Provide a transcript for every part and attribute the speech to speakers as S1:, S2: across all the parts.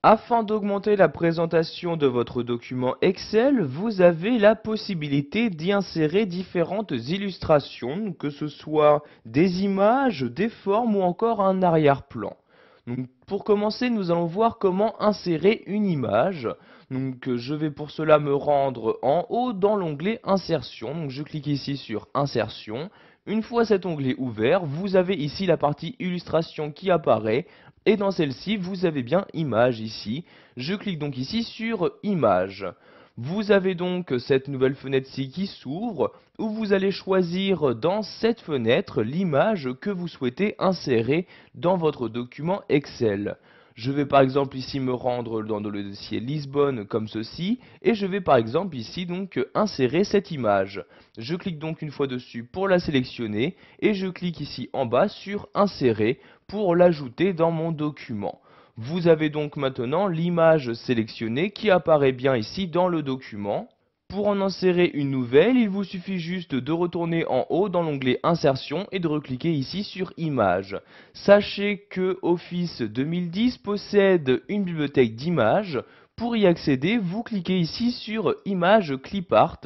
S1: Afin d'augmenter la présentation de votre document Excel, vous avez la possibilité d'y insérer différentes illustrations, que ce soit des images, des formes ou encore un arrière-plan. Donc, pour commencer, nous allons voir comment insérer une image. Donc, je vais pour cela me rendre en haut dans l'onglet Insertion. Donc, je clique ici sur Insertion. Une fois cet onglet ouvert, vous avez ici la partie Illustration qui apparaît. Et dans celle-ci, vous avez bien Image ici. Je clique donc ici sur Image. Vous avez donc cette nouvelle fenêtre-ci qui s'ouvre, où vous allez choisir dans cette fenêtre l'image que vous souhaitez insérer dans votre document Excel. Je vais par exemple ici me rendre dans le dossier Lisbonne comme ceci, et je vais par exemple ici donc insérer cette image. Je clique donc une fois dessus pour la sélectionner, et je clique ici en bas sur Insérer pour l'ajouter dans mon document. Vous avez donc maintenant l'image sélectionnée qui apparaît bien ici dans le document. Pour en insérer une nouvelle, il vous suffit juste de retourner en haut dans l'onglet Insertion et de recliquer ici sur Images. Sachez que Office 2010 possède une bibliothèque d'images. Pour y accéder, vous cliquez ici sur Images Clipart.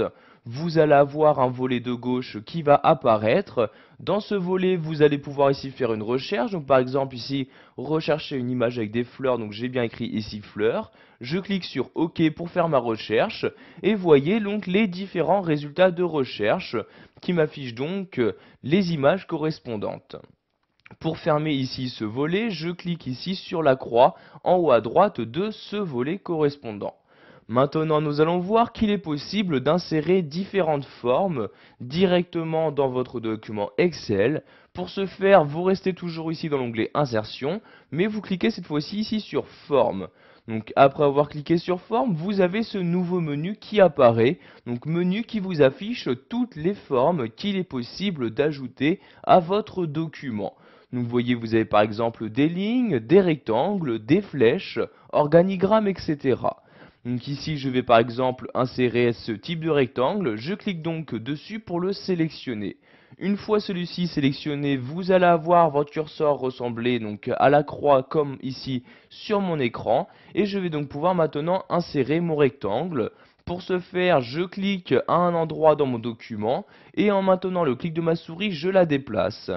S1: Vous allez avoir un volet de gauche qui va apparaître. Dans ce volet, vous allez pouvoir ici faire une recherche. Donc par exemple ici, rechercher une image avec des fleurs. Donc j'ai bien écrit ici fleurs. Je clique sur OK pour faire ma recherche. Et voyez donc les différents résultats de recherche qui m'affichent donc les images correspondantes. Pour fermer ici ce volet, je clique ici sur la croix en haut à droite de ce volet correspondant. Maintenant, nous allons voir qu'il est possible d'insérer différentes formes directement dans votre document Excel. Pour ce faire, vous restez toujours ici dans l'onglet Insertion, mais vous cliquez cette fois-ci ici sur Forme. Donc après avoir cliqué sur Forme, vous avez ce nouveau menu qui apparaît. Donc menu qui vous affiche toutes les formes qu'il est possible d'ajouter à votre document. Donc vous voyez, vous avez par exemple des lignes, des rectangles, des flèches, organigrammes, etc. Donc ici, je vais par exemple insérer ce type de rectangle. Je clique donc dessus pour le sélectionner. Une fois celui-ci sélectionné, vous allez avoir votre curseur ressembler donc à la croix comme ici sur mon écran. Et je vais donc pouvoir maintenant insérer mon rectangle. Pour ce faire, je clique à un endroit dans mon document et en maintenant le clic de ma souris, je la déplace.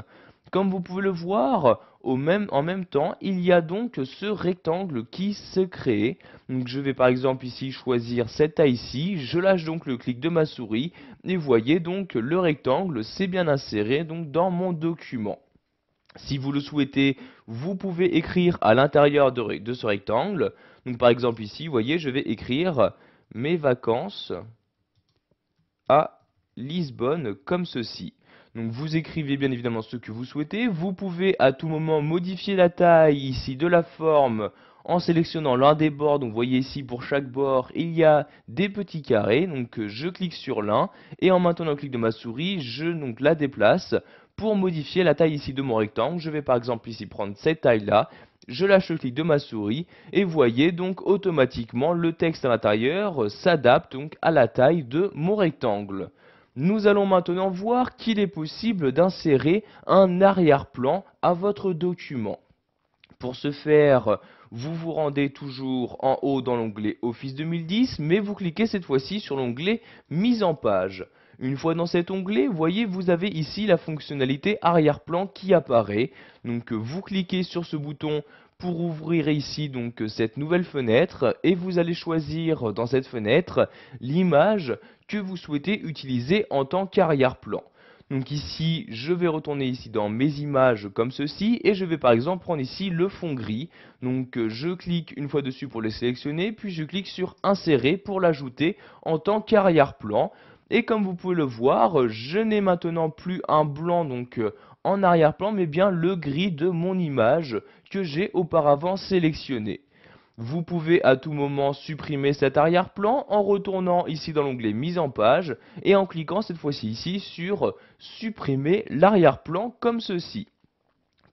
S1: Comme vous pouvez le voir, en même temps, il y a donc ce rectangle qui se crée. Donc je vais par exemple ici choisir cette taille-ci, je lâche donc le clic de ma souris et voyez donc le rectangle s'est bien inséré donc dans mon document. Si vous le souhaitez, vous pouvez écrire à l'intérieur de ce rectangle. Donc par exemple ici, vous voyez, je vais écrire mes vacances à Lisbonne comme ceci. Donc vous écrivez bien évidemment ce que vous souhaitez. Vous pouvez à tout moment modifier la taille ici de la forme en sélectionnant l'un des bords. Donc vous voyez ici pour chaque bord il y a des petits carrés. Donc je clique sur l'un et en maintenant le clic de ma souris, je donc la déplace pour modifier la taille ici de mon rectangle. Je vais par exemple ici prendre cette taille là. Je lâche le clic de ma souris et voyez donc automatiquement le texte à l'intérieur s'adapte donc à la taille de mon rectangle. Nous allons maintenant voir qu'il est possible d'insérer un arrière-plan à votre document. Pour ce faire, vous vous rendez toujours en haut dans l'onglet Office 2010, mais vous cliquez cette fois-ci sur l'onglet Mise en page. Une fois dans cet onglet, vous voyez, vous avez ici la fonctionnalité arrière-plan qui apparaît. Donc vous cliquez sur ce bouton pour ouvrir ici donc cette nouvelle fenêtre et vous allez choisir dans cette fenêtre l'image que vous souhaitez utiliser en tant qu'arrière-plan. Donc ici, je vais retourner ici dans mes images comme ceci et je vais par exemple prendre ici le fond gris. Donc je clique une fois dessus pour le sélectionner, puis je clique sur insérer pour l'ajouter en tant qu'arrière-plan. Et comme vous pouvez le voir, je n'ai maintenant plus un blanc donc en arrière-plan, mais bien le gris de mon image que j'ai auparavant sélectionné. Vous pouvez à tout moment supprimer cet arrière-plan en retournant ici dans l'onglet Mise en page et en cliquant cette fois-ci ici sur Supprimer l'arrière-plan comme ceci.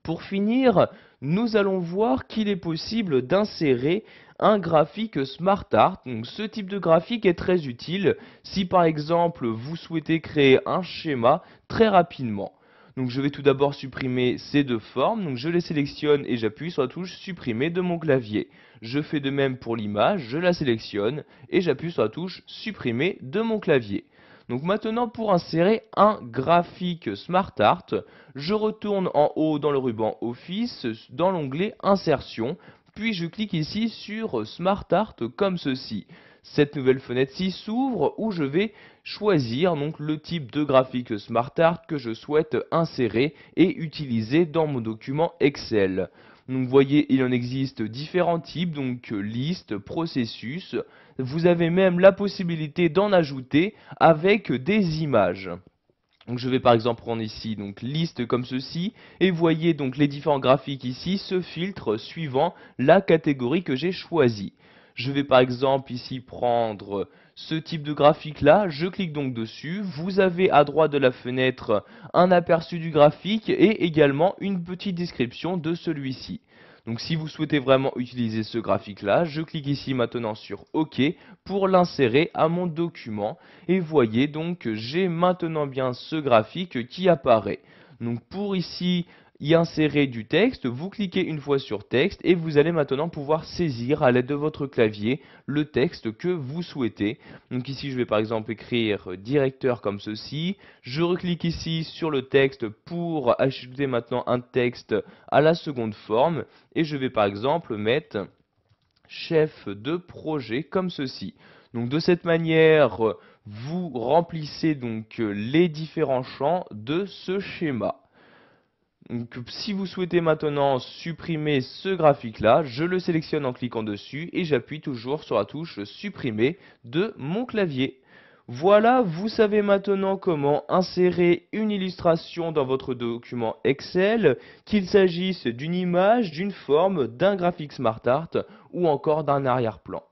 S1: Pour finir, nous allons voir qu'il est possible d'insérer un graphique SmartArt. Donc ce type de graphique est très utile si par exemple vous souhaitez créer un schéma très rapidement. Donc je vais tout d'abord supprimer ces deux formes, donc je les sélectionne et j'appuie sur la touche supprimer de mon clavier. Je fais de même pour l'image, je la sélectionne et j'appuie sur la touche supprimer de mon clavier. Donc maintenant pour insérer un graphique SmartArt, je retourne en haut dans le ruban Office, dans l'onglet Insertion, puis je clique ici sur SmartArt comme ceci. Cette nouvelle fenêtre-ci s'ouvre où je vais choisir donc le type de graphique SmartArt que je souhaite insérer et utiliser dans mon document Excel. Donc vous voyez, il en existe différents types, donc liste, processus. Vous avez même la possibilité d'en ajouter avec des images. Donc je vais par exemple prendre ici donc liste comme ceci et vous voyez donc les différents graphiques ici se filtrent suivant la catégorie que j'ai choisie. Je vais par exemple ici prendre ce type de graphique là, je clique donc dessus, vous avez à droite de la fenêtre un aperçu du graphique et également une petite description de celui-ci. Donc si vous souhaitez vraiment utiliser ce graphique là, je clique ici maintenant sur OK pour l'insérer à mon document et voyez donc que j'ai maintenant bien ce graphique qui apparaît. Donc pour ici y insérer du texte, vous cliquez une fois sur texte et vous allez maintenant pouvoir saisir à l'aide de votre clavier le texte que vous souhaitez. Donc ici je vais par exemple écrire directeur comme ceci, je reclique ici sur le texte pour ajouter maintenant un texte à la seconde forme et je vais par exemple mettre chef de projet comme ceci. Donc de cette manière, vous remplissez donc les différents champs de ce schéma. Donc, si vous souhaitez maintenant supprimer ce graphique-là, je le sélectionne en cliquant dessus et j'appuie toujours sur la touche supprimer de mon clavier. Voilà, vous savez maintenant comment insérer une illustration dans votre document Excel, qu'il s'agisse d'une image, d'une forme, d'un graphique SmartArt ou encore d'un arrière-plan.